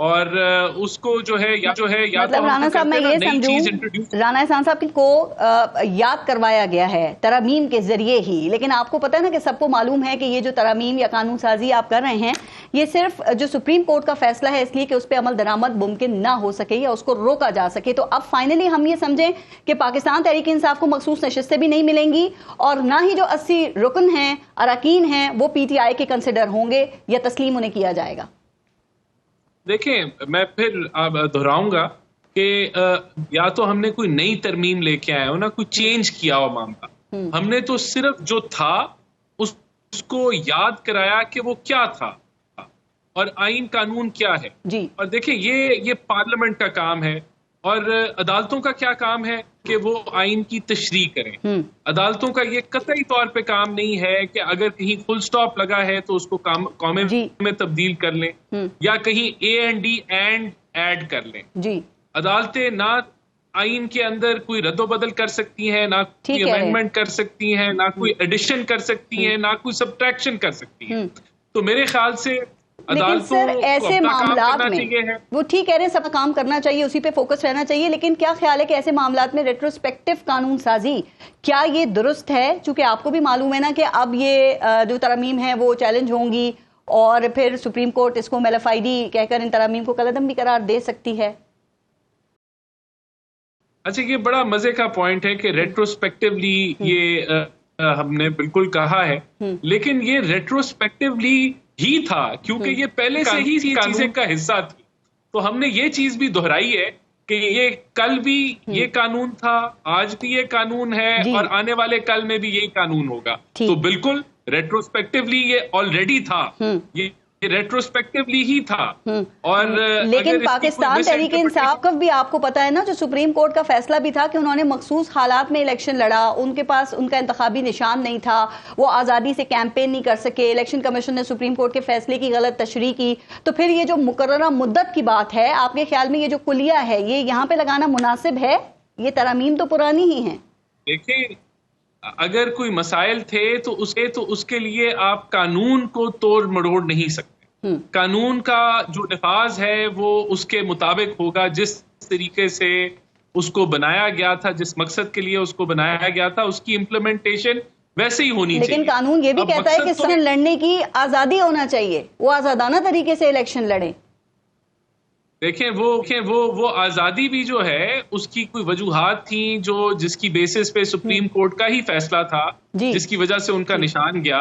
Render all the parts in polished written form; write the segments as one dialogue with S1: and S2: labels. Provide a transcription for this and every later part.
S1: اور اس کو جو ہے یا
S2: مطلب رانا صاحب میں یہ سمجھوں رانا احسان صاحب کو یاد کروایا گیا ہے ترامیم کے ذریعے ہی، لیکن آپ کو پتہ ہے نا کہ سب کو معلوم ہے کہ یہ جو ترامیم یا قانون سازی آپ کر رہے ہیں یہ صرف جو سپریم کورٹ کا فیصلہ ہے اس لیے کہ اس پہ عمل درآمد ممکن نہ ہو سکے یا اس کو روکا جا سکے. تو اب فائنلی ہم یہ سمجھیں کہ پاکستان تحریک انصاف کو مخصوص نشستیں بھی نہیں ملیں گی اور نہ ہی جو 80 رکن ہیں اراکین ہیں وہ پی ٹی آئی کے کنسیڈر ہوں گے یا تسلیم انہیں کیا جائے گا.
S1: دیکھیں میں پھر دہراؤں گا کہ یا تو ہم نے کوئی نئی ترمیم لے کے آئے ہو، نہ کوئی چینج کیا ہو معاملہ. ہم نے تو صرف جو تھا اس کو یاد کرایا کہ وہ کیا تھا اور آئین قانون کیا ہے.
S2: جی.
S1: اور دیکھیں یہ پارلیمنٹ کا کام ہے اور عدالتوں کا کیا کام ہے کہ وہ آئین کی تشریح کریں. عدالتوں کا یہ قطعی طور پہ کام نہیں ہے کہ اگر کہیں فل سٹاپ لگا ہے تو اس کو کامے میں تبدیل کر لیں یا کہیں A&D ایڈ کر لیں.
S2: جی.
S1: عدالتیں نہ آئین کے اندر کوئی رد و بدل کر سکتی ہیں، نہ کوئی امینڈمنٹ کر سکتی ہیں، نہ کوئی ایڈیشن کر سکتی ہیں، نہ کوئی سبٹریکشن کر سکتی ہیں. تو میرے خیال سے
S2: لیکن سر ایسے معاملات میں وہ ٹھیک کہہ رہے ہیں سب کام کرنا چاہیے، اسی پہ فوکس رہنا چاہیے، لیکن کیا خیال ہے کہ ایسے معاملات میں ریٹروسپیکٹو قانون سازی کیا یہ درست ہے؟ چونکہ آپ کو بھی معلوم ہے نا کہ اب یہ جو ترامیم ہیں وہ چیلنج ہوں گی اور پھر سپریم کورٹ اس کو MLFID کہہ کر ان ترامیم کو کالعدم بھی قرار دے سکتی ہے.
S1: اچھا یہ بڑا مزے کا پوائنٹ ہے کہ ریٹروسپیکٹولی یہ ہم نے بالکل کہا ہے، لیکن یہ ریٹروسپیکٹولی ہی تھا کیونکہ یہ پہلے سے ہی چیزیں کا حصہ تھی. تو ہم نے یہ چیز بھی دہرائی ہے کہ یہ کل بھی یہ قانون تھا، آج بھی یہ قانون ہے اور آنے والے کل میں بھی یہی قانون ہوگا. تو بالکل ریٹروسپیکٹولی یہ آلریڈی تھا، یہ ریٹروسپیکٹولی ہی تھا. اور
S2: لیکن پاکستان تحریک انصاف کا بھی آپ کو پتا ہے نا جو سپریم کورٹ کا فیصلہ بھی تھا کہ انہوں نے مخصوص حالات میں الیکشن لڑا، ان کے پاس ان کا انتخابی نشان نہیں تھا، وہ آزادی سے کیمپین نہیں کر سکے، الیکشن کمیشن نے سپریم کورٹ کے فیصلے کی غلط تشریح کی. تو پھر یہ جو مقررہ مدت کی بات ہے آپ کے خیال میں یہ جو کلیہ ہے یہ یہاں پہ لگانا مناسب ہے؟ یہ ترامیم تو پرانی ہی ہیں.
S1: دیکھیں اگر کوئی مسائل تھے تو اس کے لیے آپ قانون کو توڑ مڑوڑ نہیں سکتے. قانون کا جو نفاذ ہے وہ اس کے مطابق ہوگا، جس طریقے سے اس کو بنایا گیا تھا، جس مقصد کے لیے اس کو بنایا گیا تھا اس کی امپلیمنٹیشن ویسے ہی ہونی چاہیے. لیکن
S2: قانون یہ بھی کہتا ہے کہ الیکشن لڑنے کی آزادی ہونا چاہیے، وہ آزادانہ طریقے سے الیکشن لڑیں.
S1: دیکھیں وہ آزادی بھی جو ہے اس کی کوئی وجوہات تھیں جس کی بیسس پہ سپریم کورٹ کا ہی فیصلہ تھا جس کی وجہ سے ان کا نشان گیا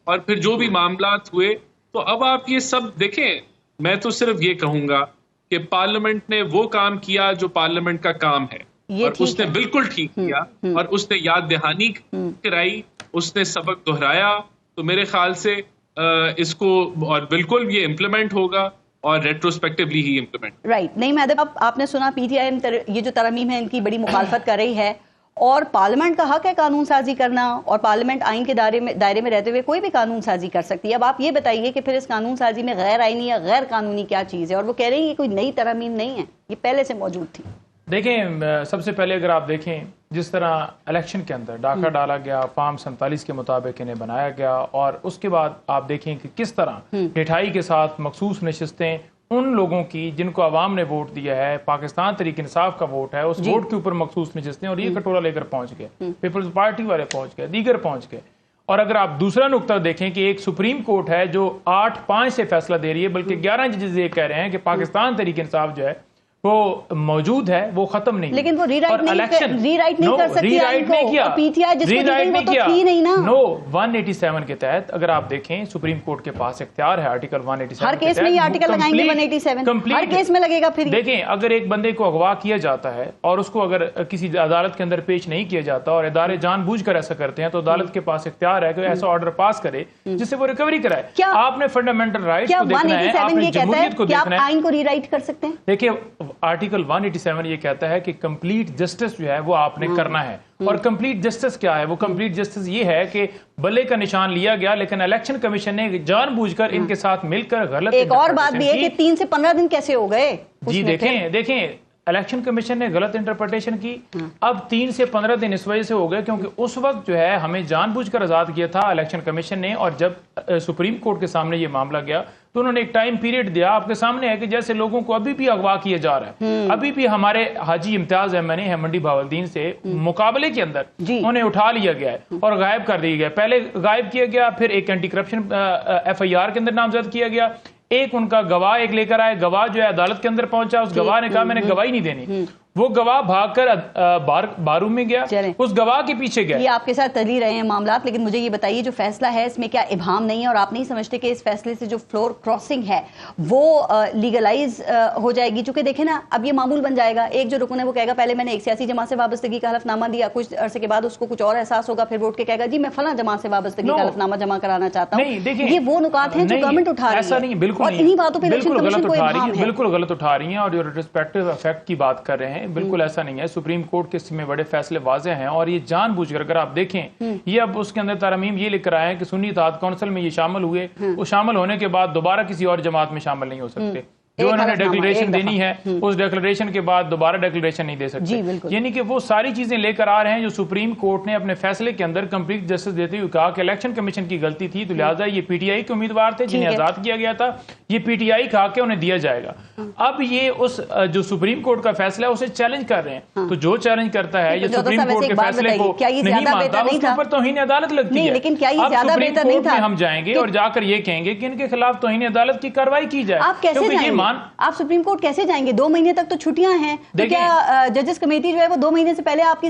S1: اور پھر جو بھی معاملات ہوئے. تو اب آپ یہ سب دیکھیں، میں تو صرف یہ کہوں گا کہ پارلیمنٹ نے وہ کام کیا جو پارلیمنٹ کا کام ہے اور اس نے بالکل ٹھیک کیا اور اس نے یاد دہانی کرائی، اس نے سبق دہرایا. تو میرے خیال سے اس کو اور بالکل یہ امپلیمنٹ ہوگا اور ریٹروسپیکٹولی ہی امپلیمنٹ.
S2: رائٹ. نہیں مہدب آپ نے سنا پی ٹی آئی یہ جو ترامیم ہے ان کی بڑی مخالفت کر رہی ہے اور پارلیمنٹ کا حق ہے قانون سازی کرنا اور پارلیمنٹ آئین کے دائرے میں رہتے ہوئے کوئی بھی قانون سازی کر سکتی ہے. اب آپ یہ بتائیے کہ پھر اس قانون سازی میں غیر آئینی یا غیر قانونی کیا چیز ہے؟ اور وہ کہہ رہی ہیں کہ کوئی نئی ترامیم نہیں ہے، یہ پہلے سے موجود تھی.
S3: دیکھیں سب سے پہلے اگر آپ دیکھیں جس طرح الیکشن کے اندر ڈاکہ ڈالا گیا، فارم 47 کے مطابق انہیں بنایا گیا اور اس کے بعد آپ دیکھیں کہ کس طرح ڈٹھائی کے ساتھ مخصوص نشستیں ان لوگوں کی جن کو عوام نے ووٹ دیا ہے، پاکستان تحریک انصاف کا ووٹ ہے، اس ووٹ کے اوپر مخصوص نشستیں اور یہ کٹورا لے کر پہنچ گئے، پیپلز پارٹی والے پہنچ گئے، دیگر پہنچ گئے. اور اگر آپ دوسرا نقطہ دیکھیں کہ ایک سپریم کورٹ ہے جو 8-5 سے فیصلہ دے رہی ہے، بلکہ 11 ججز یہ کہہ رہے ہیں کہ پاکستان تحریک انصاف جو ہے وہ موجود ہے، وہ ختم نہیں.
S2: لیکن وہ ری رائٹ نہیں کر سکتی،
S3: ری رائٹ نہیں کیا،
S2: پی ٹی آئی جس کو دی گئی وہ تو تھی نہیں نا.
S3: نو 187 کے تحت اگر آپ دیکھیں سپریم کورٹ کے پاس اختیار ہے آرٹیکل 187
S2: ہر کیس میں یہ آرٹیکل لگائیں گے 187 ہر کیس میں لگے گا. پھر
S3: دیکھیں اگر ایک بندے کو اغوا کیا جاتا ہے اور اس کو اگر کسی عدالت کے اندر پیش نہیں کیا جاتا اور ادارے جان بوجھ کر ایسا کرتے ہیں تو عدالت کے پاس اختیار ہے کہ ایسا آرڈر پاس کرے جس سے وہ ریکوری کرائے. آپ نے فنڈامنٹل رائٹس کو دیکھنا ہے، آپ نے جمہوریت کو دیکھنا ہے.
S2: آئین کو ری رائٹ کر سکتے ہیں.
S3: دیکھیں آرٹیکل 187 یہ کہتا ہے کہ کمپلیٹ جسٹس جو ہے وہ آپ نے کرنا ہے. اور کمپلیٹ جسٹس کیا ہے؟ وہ کمپلیٹ جسٹس یہ ہے کہ بلے کا نشان لیا گیا لیکن الیکشن کمیشن نے جان بوجھ کر ان کے ساتھ مل کر غلط.
S2: ایک اور بات بھی ہے کہ 3 سے 15 دن کیسے ہو گئے؟
S3: جی دیکھیں الیکشن کمیشن نے غلط انٹرپریٹیشن کی. اب 3 سے 15 دن اس وجہ سے ہو گئے کیونکہ اس وقت جو ہے ہمیں جان بوجھ کر آزاد کیا تھا الیکشن کمیشن نے, اور جب سپریم کورٹ کے سامنے یہ معاملہ گیا تو انہوں نے ایک ٹائم پیریڈ دیا. آپ کے سامنے ہے کہ جیسے لوگوں کو ابھی بھی اغوا کیا جا رہا ہے. ابھی بھی ہمارے حاجی امتیاز احمد ہے منڈی بہاولدین سے مقابلے کے اندر انہیں اٹھا لیا گیا ہے اور غائب کر دیا گیا. پہلے غائب کیا گیا, پھر ایک اینٹی کرپشن FIR کے اندر نامزد کیا گیا. ایک ان کا گواہ ایک لے کر آئے, گواہ جو ہے عدالت کے اندر پہنچا, اس گواہ نے کہا میں نے گواہی نہیں دینی. وہ گواہ بھاگ کر بارروم میں گیا, اس گواہ کے پیچھے گیا.
S2: یہ آپ کے ساتھ چل ہی رہے ہیں معاملات, لیکن مجھے یہ بتائیے جو فیصلہ ہے اس میں کیا ابہام نہیں ہے, اور آپ نہیں سمجھتے کہ اس فیصلے سے جو فلور کراسنگ ہے وہ لیگلائز ہو جائے گی؟ چونکہ دیکھیں نا, اب یہ معمول بن جائے گا. ایک جو رکن ہے وہ کہے گا پہلے میں نے ایک سیاسی جماعت سے وابستگی کا حلف نامہ دیا, کچھ عرصے کے بعد اس کو کچھ اور احساس ہوگا, پھر ووٹ کے کہے گا جی میں فلاں جماعت سے وابستگی کا حلف نامہ جمع کرانا چاہتا ہوں. یہ وہ نکات ہیں جو گورنمنٹ اٹھا رہی ہے, اور انہی باتوں پہ الیکشن کمیشن کو ابہام ہے.
S3: بالکل غلط اٹھا رہی ہیں, اور جو ریٹروسپیکٹیو افیکٹ کی بات کر رہے ہیں بالکل ایسا نہیں ہے. سپریم کورٹ کے اس میں بڑے فیصلے واضح ہیں, اور یہ جان بوجھ کر اگر آپ دیکھیں یہ اب اس کے اندر ترمیم یہ لکھ کر آئے ہیں کہ سنی اتحاد کونسل میں یہ شامل ہوئے, وہ شامل ہونے کے بعد دوبارہ کسی اور جماعت میں شامل نہیں ہو سکتے. جو انہوں نے ڈیکلریشن دینی ہے اس ڈیکلریشن کے بعد دوبارہ ڈیکلریشن نہیں دے سکتے. یعنی کہ وہ ساری چیزیں لے کر آ رہے ہیں جو سپریم کورٹ نے اپنے فیصلے کے اندر کمپلیٹ جسٹس دیتے ہوئے کہا کہ الیکشن کمیشن کی غلطی تھی, تو لہٰذا یہ PTI کے امیدوار تھے جنہیں آزاد کیا گیا تھا, یہ PTI کہا کہ انہیں دیا جائے گا. اب یہ اس جو سپریم کورٹ کا فیصلہ ہے اسے چیلنج کر رہے ہیں, تو جو چیلنج کرتا ہے یہ سپریم کورٹ کے فیصلے کو نہیں مانتا, اس کے اوپر توہین عدالت لگتی ہے. اب سپریم کورٹ میں ہم جائیں گے اور جا کر یہ کہیں گے کہ ان کے خلاف توہین عدالت کی کارروائی کی جائے.
S2: آپ سپریم کورٹ کیسے جائیں گے؟ 2 مہینے تک تو چھٹیاں ہیں, تو کیا ججز کمیٹی جو ہے وہ 2 مہینے سے پہلے آپ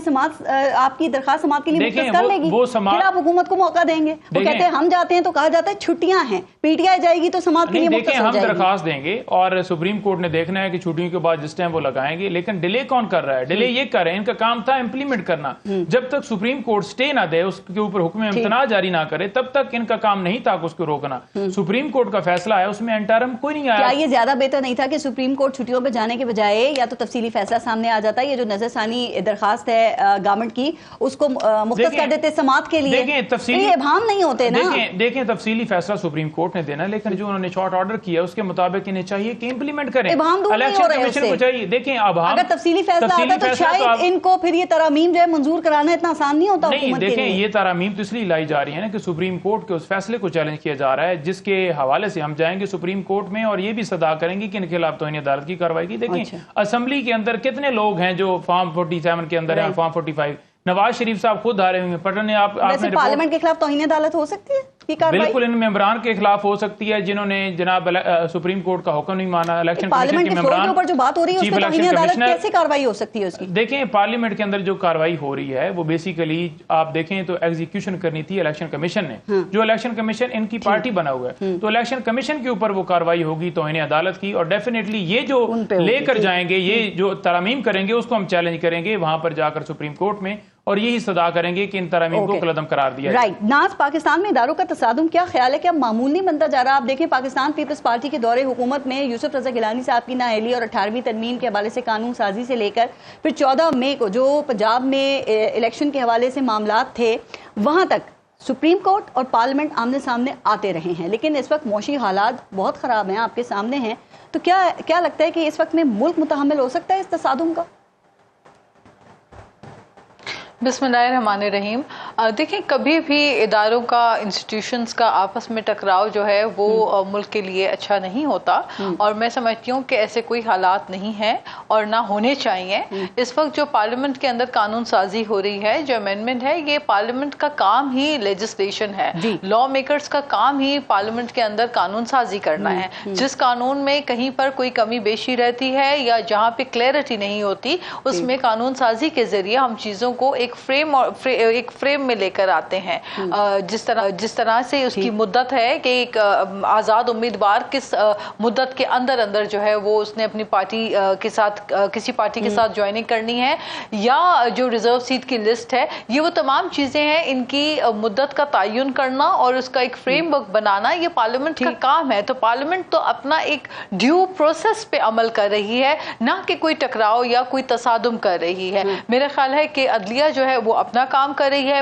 S2: کی درخواست سماعت کے لیے مختص کر لے گی, پھر آپ حکومت کو موقع دیں گے؟ وہ کہتے ہیں ہم جاتے ہیں تو کہا جاتا ہے چھٹیاں ہیں, PTI جائے گی تو سماعت کے لیے مختص ہو جائے گی.
S3: ہم درخواست دیں گے اور سپریم کورٹ نے دیکھنا ہے کہ چھٹیوں کے بعد جس ٹائم وہ لگائیں گے, لیکن ڈیلے کون کر رہا ہے؟ ڈیلے یہ کر رہے ہیں, ان کا کام تھا امپلیمنٹ کرنا. جب تک سپریم کورٹ سٹے نہ دے, اس کے اوپر حکم امتناع جاری نہ کرے, تب تک ان کا کام نہیں تھا اس کو روکنا. سپریم کورٹ کا فیصلہ ہے, اس میں انٹرم کوئی نہیں آیا.
S2: کیا یہ زیادہ بہتر نہیں تھا کہ سپریم کورٹ چھٹیوں پہ جانے کے بجائے یا تو تفصیلی فیصلہ سامنے آ جاتا ہے, یہ جو نظر ثانی درخواست ہے گورنمنٹ کی اس کو مختص کر دیتے سماعت کے لیے؟ یہ ابہام نہیں ہوتے نا.
S3: دیکھیں تفصیلی فیصلہ سپریم کورٹ نے دینا, لیکن جو انہوں نے شارٹ آرڈر کیا اس کے مطابق انہیں چاہیے کہ امپلیمنٹ کریں.
S2: ابہام دور نہیں ہو رہے اس سے.
S3: چاہیے دیکھیں ابہام,
S2: اگر تفصیلی فیصلہ آتا تو شاید ان کو پھر یہ ترامیم جو ہے منظور کرانا اتنا آسان نہیں ہوتا.
S3: نہیں دیکھیں یہ ترامیم تو اس لیے لائی جا رہی ہے نا کہ سپریم کورٹ کے اس فیصلے کو چیلنج کیا جا رہا ہے, جس کے حوالے سے ہم جائیں گے سپریم کورٹ میں اور یہ بھی صدا کریں گے کہ ان کے خلاف توہین عدالت کی کارروائی کی. دیکھیں اسمبلی کے اندر کتنے لوگ ہیں جو فارم 47 کے اندر ہیں, فارم 45. نواز شریف صاحب خود آ رہے ہوئے پٹن نے آپ نے
S2: پارلیمنٹ کے خلاف توہین عدالت ہو سکتی ہے؟
S3: بالکل ان ممبران کے خلاف ہو سکتی ہے جنہوں نے جناب سپریم کورٹ کا حکم نہیں مانا. الیکشن کمیشن کے ممبران
S2: کے اوپر جو بات ہو رہی ہے اس پہ توہین عدالت کیسے کارروائی ہو سکتی ہے اس کی؟
S3: دیکھیں پارلیمنٹ کے اندر جو کارروائی ہو رہی ہے وہ بیسیکلی آپ دیکھیں تو ایگزیکیوشن کرنی تھی الیکشن کمیشن نے, جو الیکشن کمیشن ان کی پارٹی بنا ہوا ہے, تو الیکشن کمیشن کے اوپر وہ کارروائی ہوگی توہین عدالت کی. اور ڈیفینیٹلی یہ جو لے کر جائیں گے, یہ جو ترامیم کریں گے اس کو ہم چیلنج کریں گے وہاں پر جا کر سپریم کورٹ میں, اور یہی صدا کریں گے کہ ان ترامیم کو قلعدم قرار دیا جائے.
S2: رائٹ. ناز, پاکستان میں اداروں کا تصادم کیا خیال ہے کہ اب معمول نہیں بنتا جا رہا؟ آپ دیکھیں پاکستان پیپلز پارٹی کے دور حکومت میں یوسف رضا گیلانی صاحب کی نااہلی اور 18ویں ترمیم کے حوالے سے قانون سازی سے لے کر پھر 14 مئی کو جو پنجاب میں الیکشن کے حوالے سے معاملات تھے, وہاں تک سپریم کورٹ اور پارلیمنٹ آمنے سامنے آتے رہے ہیں. لیکن اس وقت معاشی حالات بہت خراب ہیں, آپ کے سامنے ہیں, تو کیا لگتا ہے کہ اس وقت میں ملک متحمل ہو سکتا ہے اس تصادم کا؟
S4: بسم اللہ الرحمن الرحیم. دیکھیں کبھی بھی اداروں کا, انسٹیٹیوشنز کا آپس میں ٹکراؤ جو ہے وہ ملک کے لیے اچھا نہیں ہوتا, اور میں سمجھتی ہوں کہ ایسے کوئی حالات نہیں ہیں اور نہ ہونے چاہیے. اس وقت جو پارلیمنٹ کے اندر قانون سازی ہو رہی ہے, جو امینڈمنٹ ہے, یہ پارلیمنٹ کا کام ہی لیجسلیشن ہے. لا میکرز کا کام ہی پارلیمنٹ کے اندر قانون سازی کرنا ہے. جس قانون میں کہیں پر کوئی کمی بیشی رہتی ہے یا جہاں پہ کلیئرٹی نہیں ہوتی, اس میں قانون سازی کے ذریعے ہم چیزوں کو ایک فریم میں لے کر آتے ہیں. جس طرح سے اس کی مدت ہے کہ ایک آزاد امیدوار کس مدت کے اندر جو ہے وہ اس نے اپنی پارٹی کے ساتھ, کسی پارٹی کے ساتھ جوائننگ کرنی ہے, یا جو ریزرو سیٹ کی لسٹ ہے, یہ وہ تمام چیزیں ہیں. ان کی مدت کا تعین کرنا اور اس کا ایک فریم ورک بنانا یہ پارلیمنٹ کا کام ہے. تو پارلیمنٹ تو اپنا ایک ڈیو پروسیس پہ عمل کر رہی ہے, نہ کہ کوئی ٹکراؤ یا کوئی تصادم کر رہی ہے. میرا خیال ہے کہ عدلیہ جو ہے وہ اپنا کام کر رہی ہے,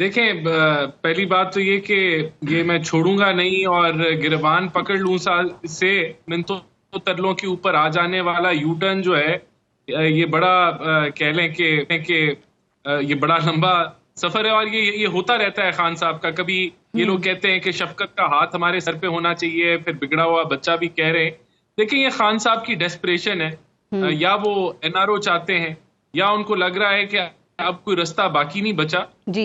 S1: دیکھیں پہلی بات تو یہ کہ یہ میں چھوڑوں گا نہیں اور گربان پکڑ لوں سے منتوں ترلوں کے اوپر آ جانے والا یو ٹرن جو ہے یہ بڑا کہہ لیں کہ یہ بڑا لمبا سفر ہے اور یہ ہوتا رہتا ہے خان صاحب کا. کبھی یہ لوگ کہتے ہیں کہ شفقت کا ہاتھ ہمارے سر پہ ہونا چاہیے, پھر بگڑا ہوا بچہ بھی کہہ رہے ہیں. دیکھیں یہ خان صاحب کی ڈیسپریشن ہے, یا وہ NRO چاہتے ہیں یا ان کو لگ رہا ہے کہ اب کوئی رستہ باقی نہیں بچا.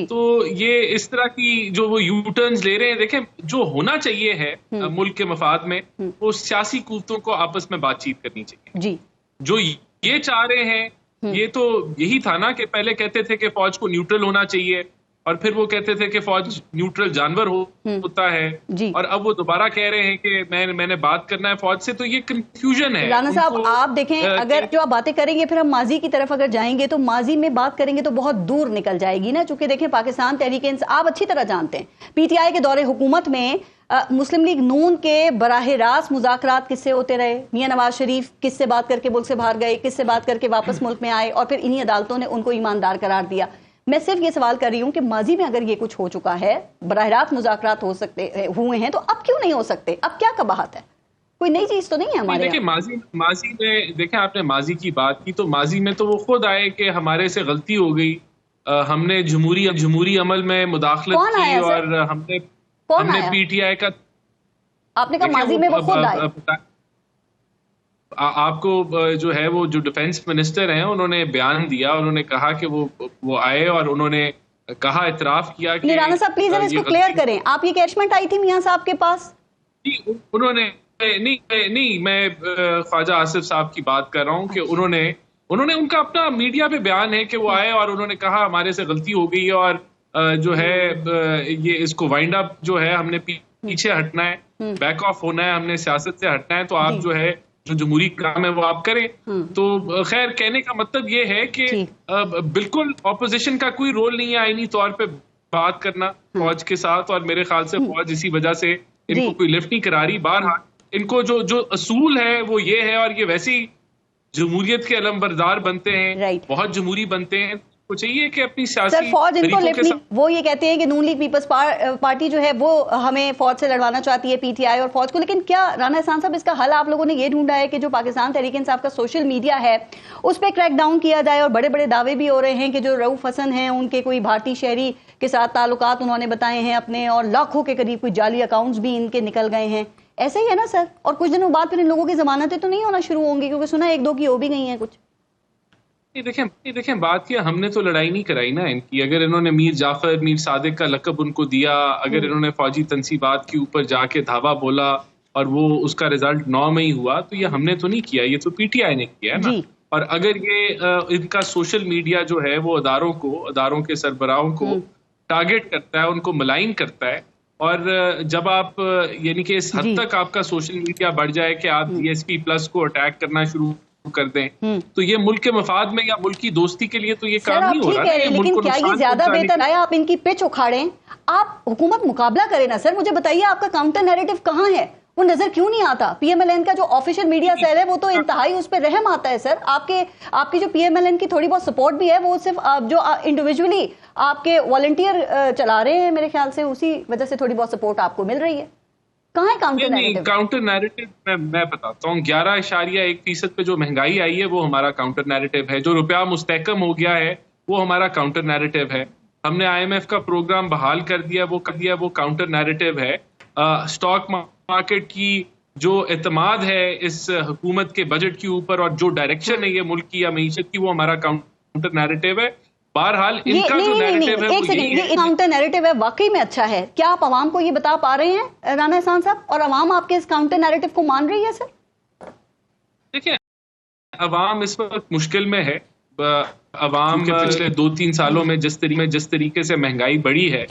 S1: تو یہ اس طرح کی جو وہ یو ٹرنز لے رہے ہیں. دیکھیں جو ہونا چاہیے ہے ملک کے مفاد میں, وہ سیاسی قوتوں کو آپس میں بات چیت کرنی چاہیے. جو یہ چاہ رہے ہیں یہ تو یہی تھا نا کہ پہلے کہتے تھے کہ فوج کو نیوٹرل ہونا چاہیے اور پھر وہ کہتے تھے کہ فوج نیوٹرل جانور ہوتا ہے, اور اب وہ دوبارہ کہہ رہے ہیں کہ میں نے بات کرنا ہے فوج سے. تو یہ کنفیوژن ہے.
S2: رانا صاحب آپ دیکھیں, اگر جو آپ باتیں کریں گے پھر ہم ماضی کی طرف اگر جائیں گے تو ماضی میں بات کریں گے تو بہت دور نکل جائے گی نا. چونکہ دیکھیں پاکستان تحریک انصاف آپ اچھی طرح جانتے ہیں PTI کے دور حکومت میں مسلم لیگ نون کے براہ راست مذاکرات کس سے ہوتے رہے. میاں نواز شریف کس سے بات کر کے ملک سے باہر گئے, کس سے بات کر کے واپس ملک میں آئے, اور پھر انہی عدالتوں نے ان کو ایماندار قرار دیا. میں صرف یہ سوال کر رہی ہوں کہ ماضی میں اگر یہ کچھ ہو چکا ہے, براہ راست مذاکرات ہوئے ہیں, تو اب کیوں نہیں ہو سکتے؟ اب کیا قباحت ہے؟ کوئی نئی چیز تو نہیں ہے ہمارے.
S1: دیکھیں ماضی میں دیکھیں آپ نے ماضی کی بات کی, تو ماضی میں تو وہ خود آئے کہ ہمارے سے غلطی ہو گئی, ہم نے جمہوری عمل میں مداخلت کی اور ہم نے PTI کا.
S2: آپ نے کہا ماضی میں وہ خود آئے.
S1: آپ کو جو ہے وہ جو ڈیفنس منسٹر ہیں انہوں نے بیان دیا, انہوں نے کہا کہ وہ آئے اور انہوں نے کہا, اعتراف کیا کہ
S2: رانا صاحب پلیز اس کو کلیئر کریں. آپ یہ کیشمنٹ آئی تھی میاں صاحب کے پاس؟
S1: انہوں نے نہیں, میں خواجہ آصف صاحب کی بات کر رہا ہوں کہ انہوں نے ان کا اپنا میڈیا پہ بیان ہے کہ وہ آئے اور انہوں نے کہا ہمارے سے غلطی ہو گئی اور جو ہے یہ اس کو وائنڈ اپ جو ہے ہم نے پیچھے ہٹنا ہے, بیک آف ہونا ہے, ہم نے سیاست سے ہٹنا ہے. تو آپ جو ہے جو جمہوری کام ہے وہ آپ کریں. تو خیر کہنے کا مطلب یہ ہے کہ بالکل اپوزیشن کا کوئی رول نہیں ہے آئینی طور پہ بات کرنا فوج کے ساتھ, اور میرے خیال سے فوج اسی وجہ سے ان کو کوئی لفٹ نہیں کرا رہی. بہرحال ان کو جو اصول ہے وہ یہ ہے, اور یہ ویسی جمہوریت کے علمبردار بنتے ہیں, بہت جمہوری بنتے ہیں. کو چاہیے کہ اپنی سیاسی
S2: فوج ان کو لفٹ نہیں. وہ یہ کہتے ہیں کہ نون لیگ پیپلز پارٹی جو ہے وہ ہمیں فوج سے لڑوانا چاہتی ہے, PTI اور فوج کو. لیکن کیا رانا احسان صاحب اس کا حل آپ لوگوں نے یہ ڈھونڈا ہے کہ جو پاکستان تحریک انصاف کا سوشل میڈیا ہے اس پہ کریک ڈاؤن کیا جائے؟ اور بڑے بڑے دعوے بھی ہو رہے ہیں کہ جو رؤوف حسن ہیں ان کے کوئی بھارتی شہری کے ساتھ تعلقات انہوں نے بتائے ہیں اپنے, اور لاکھوں کے قریب کوئی جعلی اکاؤنٹس بھی ان کے نکل گئے ہیں. ایسے ہی ہے نا سر؟ اور کچھ دنوں بعد پھر ان لوگوں کی ضمانتیں تو نہیں ہونا شروع ہوں گی, کیونکہ سنا 1-2 کی ہو بھی گئی ہیں کچھ.
S1: دیکھیں بات کیا, ہم نے تو لڑائی نہیں کرائی نا ان کی. اگر انہوں نے میر جعفر, میر صادق کا لقب ان کو دیا, اگر انہوں نے فوجی تنصیبات کے اوپر جا کے دھاوا بولا اور وہ اس کا رزلٹ 9 میں ہی ہوا, تو یہ ہم نے تو نہیں کیا, یہ تو PTI نے کیا ہے نا. اور اگر یہ ان کا سوشل میڈیا جو ہے وہ اداروں کے سربراہوں کو ٹارگٹ کرتا ہے, ان کو ملائن کرتا ہے, اور جب آپ یعنی کہ اس حد تک آپ کا سوشل میڈیا بڑھ جائے کہ آپ DSP+ کو اٹیک کرنا شروع کر دیں, تو یہ ملک کے مفاد میں یا ملک کی دوستی کے لیے تو یہ کام نہیں ہو رہا.
S2: لیکن کیا یہ زیادہ بہتر ہے آپ ان کی پچ اکھاڑیں, آپ حکومت مقابلہ کریں نا سر؟ مجھے بتائیے آپ کا کاؤنٹر نیریٹو کہاں ہے؟ وہ نظر کیوں نہیں آتا؟ PMLN کا جو آفیشیل میڈیا سیل ہے وہ تو انتہائی اس پہ رحم آتا ہے سر. آپ کی جو PMLN کی تھوڑی بہت سپورٹ بھی ہے, وہ صرف جو انڈیویجولی آپ کے والنٹیئر چلا رہے ہیں میرے خیال سے, اسی وجہ سے تھوڑی بہت سپورٹ آپ کو مل رہی ہے. کہاں ہے
S1: کاؤنٹر نیریٹو؟ میں بتاتا ہوں, 11.1% پہ جو مہنگائی آئی ہے وہ ہمارا کاؤنٹر نیریٹو ہے. جو روپیہ مستحکم ہو گیا ہے وہ ہمارا کاؤنٹر نیریٹو ہے. ہم نے IMF کا پروگرام بحال کر دیا, وہ کاؤنٹر نیریٹو ہے. اسٹاک مارکیٹ کی جو اعتماد ہے اس حکومت کے بجٹ کے اوپر اور جو ڈائریکشن ہے یہ ملک کی یا معیشت کی, وہ ہمارا کاؤنٹر نیریٹو ہے. بہرحال ان کا جو نیریٹو ہے وہ یہی ہے.
S2: کاؤنٹر نیریٹو ہے واقعی میں اچھا ہے. کیا آپ عوام کو یہ بتا پا رہے ہیں رانا احسان صاحب, اور عوام آپ کے اس کاؤنٹر نیریٹو کو مان رہی ہے سر؟
S1: دیکھیں عوام اس وقت مشکل میں ہے. عوام پچھلے 2-3 سالوں میں جس طریقے سے مہنگائی بڑھی ہے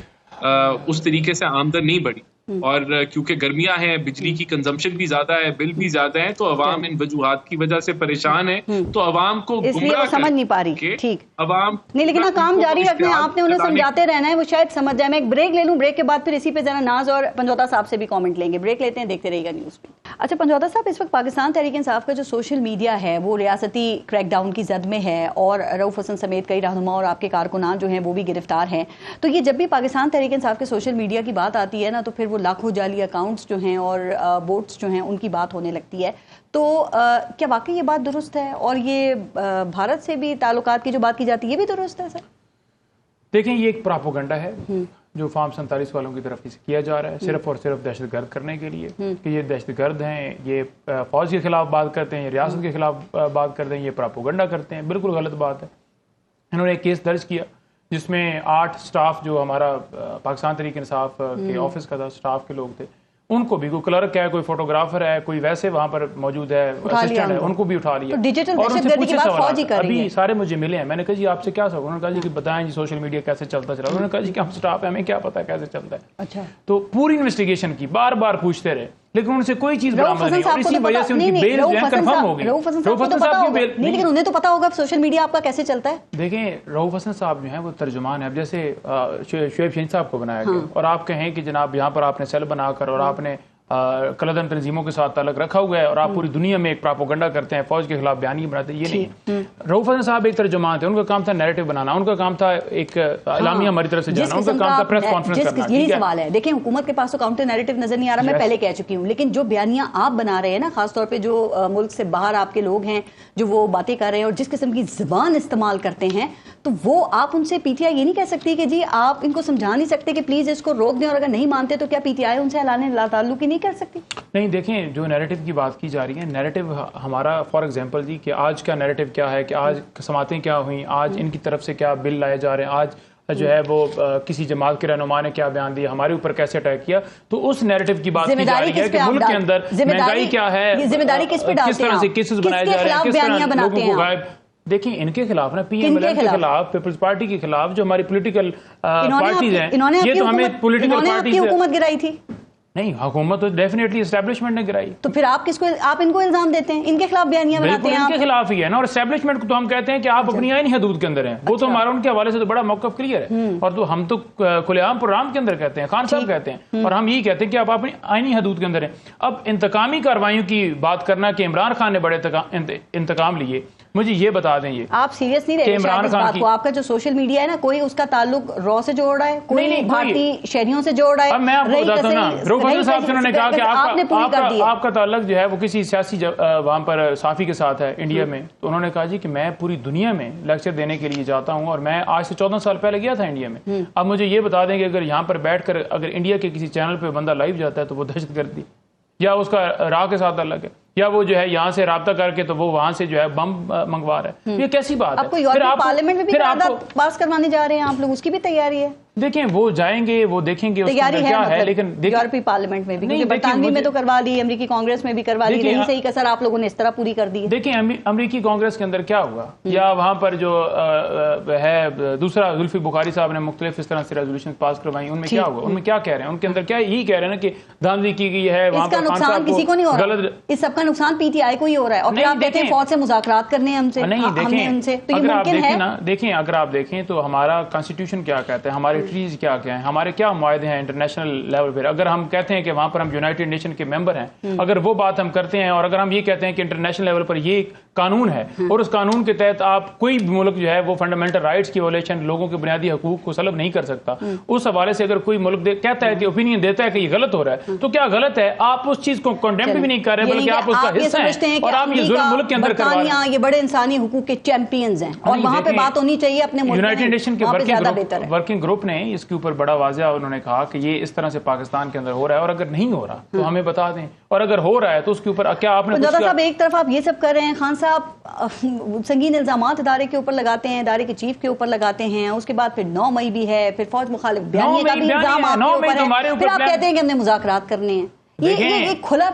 S1: اس طریقے سے آمدن نہیں بڑھی. اور کیونکہ گرمیاں ہیں، بجلی کی کنزمپشن بھی زیادہ ہے، بل بھی زیادہ ہیں، تو عوام ان وجوہات کی وجہ سے پریشان ہے، تو عوام کو گمراہ
S2: سمجھ نہیں پا رہی. ٹھیک
S1: عوام
S2: نہیں، لیکن کام جاری رکھنا ہے، آپ نے انہیں سمجھاتے رہنا ہے، وہ شاید سمجھ جائے. میں ایک بریک لے لوں، بریک کے بعد پھر اسی پہ ذرا ناز اور پنجوتا صاحب سے بھی کامنٹ لیں گے. بریک لیتے ہیں، دیکھتے رہیے گا نیوز پہ. اچھا پنجوتا صاحب، اس وقت پاکستان تحریک انصاف کا جو سوشل میڈیا ہے وہ ریاستی کریک ڈاؤن کی زد میں ہے، اور رؤف حسن سمیت کئی رہنما اور آپ کے کارکنان جو ہیں وہ بھی گرفتار ہیں. تو یہ جب بھی پاکستان تحریک انصاف کے سوشل میڈیا کی بات آتی ہے نا، تو پھر وہ لاکھوں جعلی اکاؤنٹس جو ہیں اور بوٹس جو ہیں ان کی بات ہونے لگتی ہے. تو کیا واقعی یہ بات درست ہے؟ اور یہ بھارت سے بھی تعلقات کی جو بات کی جاتی ہے یہ بھی درست ہے سر؟
S3: دیکھیں، یہ ایک پراپوگنڈا ہے جو فارم 47 والوں کی طرف سے کیا جا رہا ہے، صرف اور صرف دہشت گرد کرنے کے لیے کہ یہ دہشت گرد ہیں، یہ فوج کے خلاف بات کرتے ہیں، یہ ریاست کے خلاف بات کرتے ہیں، یہ پراپوگنڈا کرتے ہیں. بالکل غلط بات ہے. انہوں نے ایک کیس درج کیا جس میں 8 سٹاف جو ہمارا پاکستان تحریک انصاف کے آفس کا تھا، سٹاف کے لوگ تھے، ان کو بھی، کوئی کلرک ہے، کوئی فوٹوگرافر ہے، کوئی ویسے وہاں پر موجود ہے اسسٹنٹ ہے، ان کو بھی اٹھا لیا. اور ان سے پوچھے سوالات، ابھی سارے مجھے ملے ہیں. میں نے کہا جی آپ سے کیا سوال؟ انہوں نے کہا جی کہ بتائیں جی سوشل میڈیا کیسے چلتا چلا. انہوں نے کہا جی کہ ہم سٹاف ہیں، ہمیں کیا پتا کیسے چلتا ہے.
S2: اچھا.
S3: تو پوری انویسٹیگیشن کی، بار بار پوچھتے رہے، لیکن ان سے کوئی چیز برآمد نہیں، اور اسی وجہ سے ان کی بیل جو ہے کنفرم ہو گئی. رؤف حسن صاحب کی بیل
S2: نہیں، لیکن انہیں تو پتا ہوگا سوشل میڈیا آپ کا کیسے چلتا ہے.
S3: دیکھیں، رؤف حسن صاحب جو ہیں وہ ترجمان ہیں. اب جیسے شعیب شہین صاحب کو بنایا گیا اور آپ کہیں کہ جناب یہاں پر آپ نے سیل بنا کر اور آپ نے کلدن تنظیموں کے ساتھ تعلق رکھا ہوا ہے اور آپ پوری دنیا میں ایک پراپوگنڈا کرتے ہیں، فوج کے خلاف بیانیے بناتے ہیں، یہ نہیں. رؤف حسن صاحب ایک ترجمان تھے، ان کا کام تھا نیریٹو بنانا، ان کا کام تھا ایک اعلامیہ ہماری طرف سے جانا، ان کا کام تھا پریس کانفرنس کرنا.
S2: یہی سوال ہے. دیکھیں، حکومت کے پاس تو کاؤنٹر نیریٹو نظر نہیں آ رہا، میں پہلے کہہ چکی ہوں، لیکن جو بیانیاں آپ بنا رہے ہیں نا، خاص طور پہ جو ملک سے باہر آپ کے لوگ ہیں جو وہ باتیں کر رہے ہیں اور جس قسم کی زبان استعمال کرتے ہیں، تو وہ آپ ان سے پی ٹی آئی یہ نہیں کہہ سکتی کہ جی آپ ان کو سمجھا نہیں سکتے کہ پلیز اس کو روک دیں، اور اگر نہیں مانتے تو کیا پی ٹی آئی ان سے اعلان لا تعلق ہی نہیں کر سکتی؟
S3: نہیں، دیکھیں، جو نیریٹو کی بات کی جا رہی ہے، نیریٹو ہمارا فار ایگزامپل جی کہ آج کا نیریٹو کیا ہے، کہ آج سماعتیں کیا ہوئیں، آج ان کی طرف سے کیا بل لائے جا رہے ہیں، آج جو ہے وہ کسی جماعت کے رہنما نے کیا بیان دیا، ہمارے اوپر کیسے اٹیک کیا. تو اس نیریٹو کی بات کی جا رہی ہے کہ ملک کے اندر مہنگائی کیا ہے،
S2: ذمہ داری کس پہ ڈالتے ہیں،
S3: کس طرح سے کیسز بنائے جا رہے ہیں، کس طرح لوگوں کو غائب. دیکھیں، ان کے خلاف نا، پی ایم ایل کے خلاف، پیپلز پارٹی کے خلاف، جو ہماری پولیٹیکل پارٹیز ہیں، یہ تو ہمیں پولیٹیکل پارٹیز
S2: حکومت گرائی تھی.
S3: نہیں، حکومت تو ڈیفینیٹلی اسٹیبلشمنٹ نے گرائی.
S2: تو پھر آپ ان کو الزام دیتے ہیں، ان کے خلاف بیانیاں بناتے ہیں.
S3: ان کے خلاف ہی ہے نا. اور اسٹیبلشمنٹ کو تو ہم کہتے ہیں کہ آپ اپنی آئینی حدود کے اندر ہیں. وہ تو ہمارا ان کے حوالے سے تو بڑا موقف کلیئر ہے، اور تو ہم تو کھلے عام پروگرام کے اندر کہتے ہیں، خان صاحب کہتے ہیں، اور ہم یہی کہتے ہیں کہ آپ اپنی آئینی حدود کے اندر ہیں. اب انتقامی کارروائیوں کی بات کرنا کہ عمران خان نے بڑے انتقام لیے، مجھے یہ بتا دیں، یہ
S2: آپ سیریس نہیں رہے عمران خان کو؟ آپ کا جو سوشل میڈیا ہے نا، کوئی اس کا تعلق رو سے جوڑ رہا ہے، کوئی بھارتی شہریوں سے جوڑ رہا ہے.
S3: اب میں آپ کو بتاتا ہوں نا، رؤف حسن صاحب سے انہوں نے کہا کہ آپ کا تعلق جو ہے وہ کسی سیاسی وہاں پر صحافی کے ساتھ ہے انڈیا میں. تو انہوں نے کہا جی کہ میں پوری دنیا میں لیکچر دینے کے لیے جاتا ہوں، اور میں آج سے 14 سال پہلے گیا تھا انڈیا میں. اب مجھے یہ بتا دیں کہ اگر یہاں پر بیٹھ کر اگر انڈیا کے کسی چینل پہ بندہ لائیو جاتا ہے تو وہ دہشت گردی، یا اس کا راہ کے ساتھ تعلق ہے، یا وہ جو ہے یہاں سے رابطہ کر کے تو وہ وہاں سے جو ہے بم منگوا رہا ہے. یہ کیسی بات ہے؟
S2: آپ کو یورپی پارلیمنٹ میں بھی قرارداد پاس کروانے جا رہے ہیں آپ لوگ، اس کی بھی تیاری ہے؟
S3: دیکھیں، وہ جائیں گے، وہ دیکھیں گے اس کے اندر کیا ہے. لیکن
S2: یورپی پارلیمنٹ میں بھی، برطانوی میں تو کروا لی، امریکی کانگریس میں بھی کروا لی، رہی صحیح کسر آپ لوگوں نے اس طرح پوری کر دی.
S3: دیکھیں، امریکی کانگریس کے اندر کیا ہوا، یا وہاں پر جو ہے دوسرا زلفی بخاری صاحب نے مختلف اس طرح سے ریزولوشن پاس کروائی، ان میں کیا ہوا، ان میں کیا کہہ رہے ہیں، ان کے اندر کیا یہی کہہ رہے ہیں نا کہ دھاندلی کی گئی ہے.
S2: اس کا نقصان کسی کو نہیں ہو رہا، اس سب کا نقصان پی ٹی آئی کو ہی ہو رہا ہے. اور پھر آپ کہتے ہیں فوج سے مذاکرات کرنے ہم سے.
S3: نہیں، دیکھیں، اگر آپ دیکھیں تو ہمارا کانسٹیٹیوشن کیا کہتا ہے، ہمارے ٹریز کیا ہیں، ہمارے کیا معاہدے ہیں انٹرنیشنل لیول پر. اگر ہم کہتے ہیں کہ وہاں پر ہم یونائٹڈ نیشن کے ممبر ہیں، اگر وہ بات ہم کرتے ہیں، اور اگر ہم یہ کہتے ہیں کہ انٹرنیشنل لیول پر یہ قانون ہے، اور اس قانون کے تحت آپ کوئی بھی ملک جو ہے وہ فنڈامنٹل رائٹس کی ویولیشن، لوگوں کے بنیادی حقوق کو سلب نہیں کر سکتا، اس حوالے سے اگر کوئی ملک کہتا ہے کہ اوپینین دیتا ہے کہ یہ غلط ہو رہا ہے، تو کیا غلط ہے؟ آپ اس چیز کو کنڈیم بھی نہیں کر رہے، بلکہ آپ اس کا حصہ ہیں، اور آپ یہ ظلم ملک کے اندر کروا رہے ہیں.
S2: یہ بڑے انسانی حقوق کے چیمپئنز ہیں، اور وہاں پہ بات ہونی چاہیے اپنے ملک میں.
S3: یونائٹڈ نیشن کے ورکنگ گروپ نے اس کے اوپر بڑا واضح انہوں نے کہا کہ یہ اس طرح سے پاکستان کے اندر ہو رہا ہے، اور اگر نہیں ہو رہا تو ہمیں بتا دیں، اور اگر ہو رہا ہے تو اس کے اوپر کیا آپ نے.
S2: صاحب، ایک طرف آپ یہ سب کر رہے ہیں، خان صاحب سنگین الزامات ادارے کے اوپر لگاتے ہیں، ادارے کے چیف کے اوپر لگاتے ہیں، اس کے بعد پھر 9 مئی بھی ہے، پھر فوج مخالف بیانیے کا بھی الزام آپ کے اوپر ہے، پھر آپ کہتے ہیں کہ ہم نے مذاکرات کرنے ہیں. یہ کھلا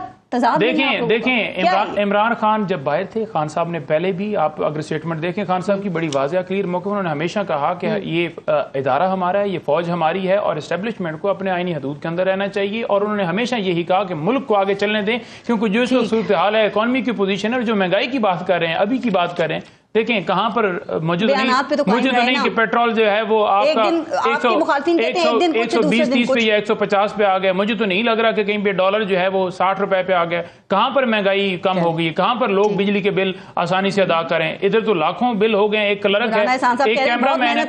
S3: دیکھیں عمران خان جب باہر تھے، خان صاحب نے پہلے بھی، آپ اگر اسٹیٹمنٹ دیکھیں خان صاحب کی بڑی واضح کلیئر موقع، انہوں نے ہمیشہ کہا کہ یہ ادارہ ہمارا ہے، یہ فوج ہماری ہے اور اسٹیبلشمنٹ کو اپنے آئینی حدود کے اندر رہنا چاہیے، اور انہوں نے ہمیشہ یہی کہا کہ ملک کو آگے چلنے دیں، کیونکہ جو اس وقت صورتحال ہے، اکانومی کی پوزیشن ہے، اور جو مہنگائی کی بات کر رہے ہیں، ابھی کی بات کر رہے ہیں، دیکھیں کہاں پر موجود نہیں کہ پیٹرول جو ہے وہ آپ کا 120-130 پہ یا 150 پہ آ گیا، مجھے تو نہیں لگ رہا کہ کہیں پہ ڈالر جو ہے وہ 60 روپے پہ آ گیا، کہاں پر مہنگائی کم ہو گئی، کہاں پر لوگ بجلی کے بل آسانی سے ادا کریں، ادھر تو لاکھوں بل ہو گئے، ایک کلرک ہے، ایک کیمرہ مین ہے،